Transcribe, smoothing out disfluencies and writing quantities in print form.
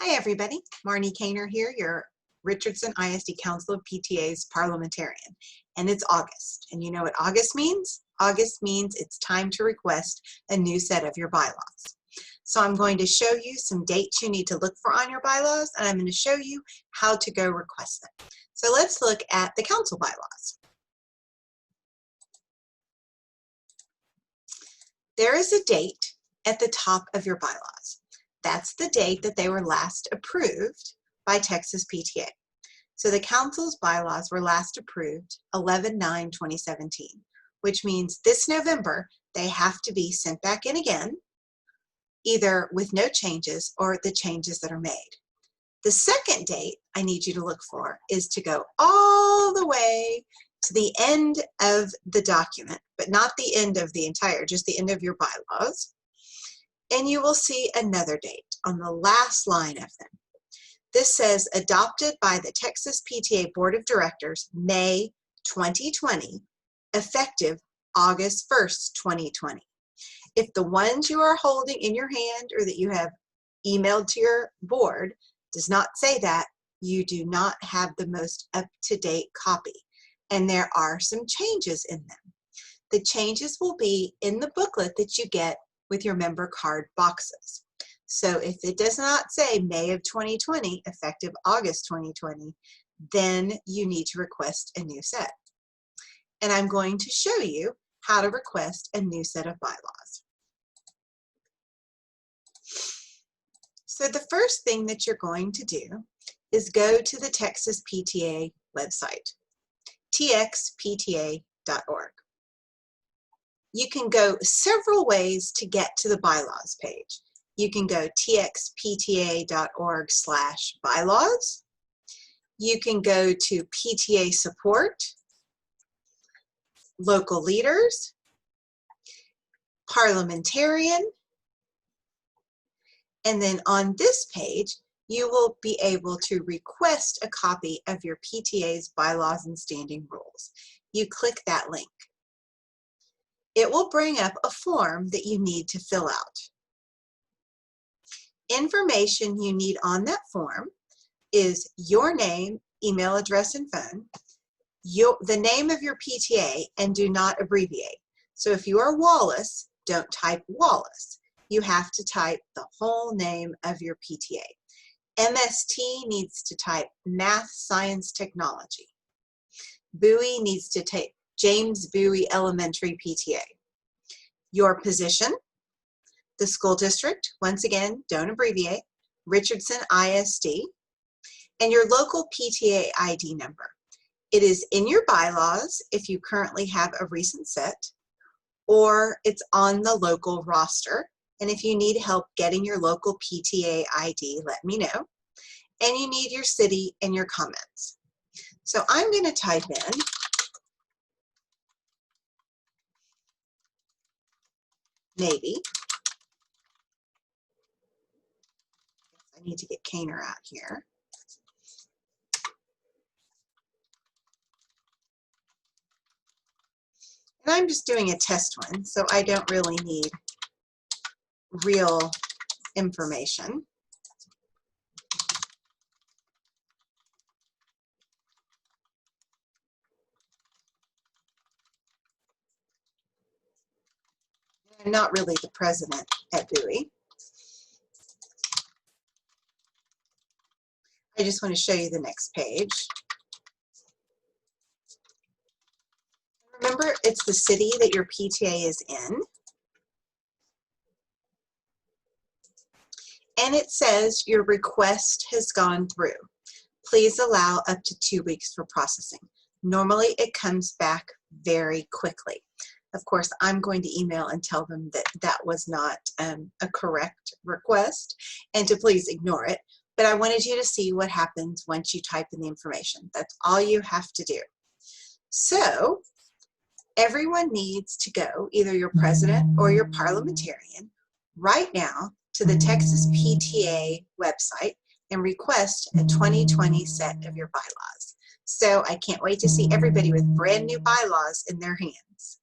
Hi everybody, Marnie Kainer here, your Richardson ISD Council of PTA's Parliamentarian. And it's August. And you know what August means? August means it's time to request a new set of your bylaws. So I'm going to show you some dates you need to look for on your bylaws, and I'm going to show you how to go request them. So let's look at the council bylaws. There is a date at the top of your bylaws. That's the date that they were last approved by Texas PTA. So the council's bylaws were last approved 11/9/2017, which means this November they have to be sent back in again, either with no changes or the changes that are made. The second date I need you to look for is to go all the way to the end of the document, but not the end of the entire, just the end of your bylaws. And you will see another date on the last line of them. This says adopted by the Texas PTA Board of Directors, May 2020, effective August 1st, 2020. If the ones you are holding in your hand or that you have emailed to your board does not say that, you do not have the most up-to-date copy. And there are some changes in them. The changes will be in the booklet that you get with your member card boxes. So if it does not say May of 2020, effective August 2020, then you need to request a new set. And I'm going to show you how to request a new set of bylaws. So the first thing that you're going to do is go to the Texas PTA website, txpta.org. You can go several ways to get to the bylaws page. You can go txpta.org/bylaws. You can go to PTA support, local leaders, parliamentarian, and then on this page, you will be able to request a copy of your PTA's bylaws and standing rules. You click that link. It will bring up a form that you need to fill out. Information you need on that form is your name, email address, and phone, the name of your PTA, and do not abbreviate. So if you are Wallace, don't type Wallace. You have to type the whole name of your PTA. MST needs to type Math, Science, Technology. Bowie needs to type James Bowie Elementary PTA. Your position, the school district, once again, don't abbreviate, Richardson ISD, and your local PTA ID number. It is in your bylaws if you currently have a recent set, or it's on the local roster. And if you need help getting your local PTA ID, let me know. And you need your city and your comments. So I'm going to type in Navy. I need to get Kainer out here. And I'm just doing a test one, so I don't really need real information. I'm not really the president at Bowie. I just want to show you the next page. Remember, it's the city that your PTA is in. And it says your request has gone through. Please allow up to 2 weeks for processing. Normally, it comes back very quickly. Of course, I'm going to email and tell them that that was not a correct request and to please ignore it. But I wanted you to see what happens once you type in the information. That's all you have to do. So everyone needs to go, either your president or your parliamentarian, right now to the Texas PTA website and request a 2020 set of your bylaws. So I can't wait to see everybody with brand new bylaws in their hands.